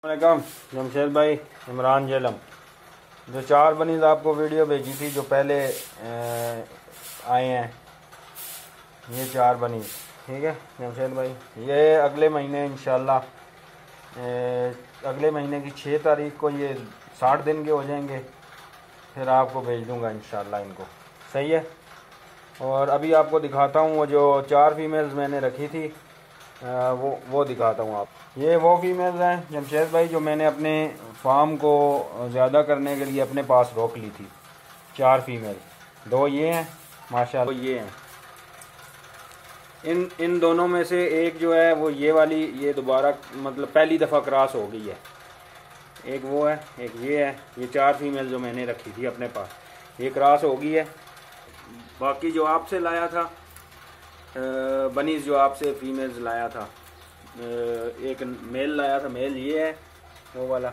वालेकुम जमशेद भाई, इमरान जेलम। जो 4 बनीज आपको वीडियो भेजी थी जो पहले आए हैं, ये 4 बनीज, ठीक है जमशेद भाई। ये अगले महीने इंशाल्लाह अगले महीने की 6 तारीख को ये 60 दिन के हो जाएंगे, फिर आपको भेज दूंगा इंशाल्लाह इनको। सही है। और अभी आपको दिखाता हूँ वो जो 4 फीमेल्स मैंने रखी थी, वो दिखाता हूँ आप। ये वो फीमेल्स हैं जमशेद भाई जो मैंने अपने फार्म को ज़्यादा करने के लिए अपने पास रोक ली थी। 4 फीमेल, 2 ये हैं माशाल्लाह, ये हैं। इन दोनों में से एक जो है वो ये वाली, ये दोबारा मतलब पहली दफ़ा क्रॉस हो गई है। एक वो है, एक ये है। ये 4 फीमेल जो मैंने रखी थी अपने पास, ये क्रॉस हो गई है। बाकी जो आपसे लाया था बनीज, जो आपसे फीमेल्स लाया था, एक मेल लाया था, मेल ये है वो वाला,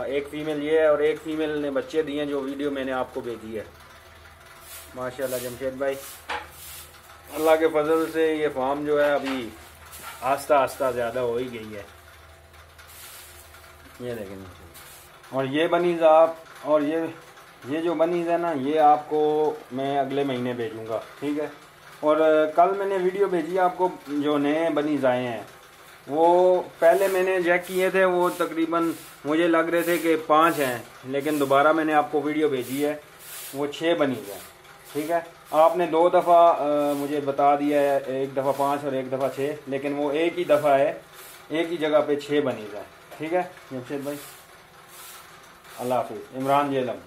एक फ़ीमेल ये है, और एक फ़ीमेल ने बच्चे दिए हैं जो वीडियो मैंने आपको भेजी है। माशाल्लाह जमशेद भाई, अल्लाह के फजल से ये फार्म जो है अभी आस्ता आस्ता ज़्यादा हो ही गई है। ये देखें। और ये बनीज आप, और ये जो बनीज है ना, ये आपको मैं अगले महीने भेजूँगा, ठीक है। और कल मैंने वीडियो भेजी आपको, जो नए बनीज आए हैं वो पहले मैंने चेक किए थे, वो तकरीबन मुझे लग रहे थे कि 5 हैं, लेकिन दोबारा मैंने आपको वीडियो भेजी है, वो 6 बनीज हैं, ठीक है। आपने 2 दफ़ा मुझे बता दिया है, एक दफ़ा 5 और एक दफ़ा 6, लेकिन वो एक ही दफ़ा है, एक ही जगह पे 6 बनीज हैं, ठीक है जमशेद भाई। अल्लाह हाफिज़। इमरान जेलम।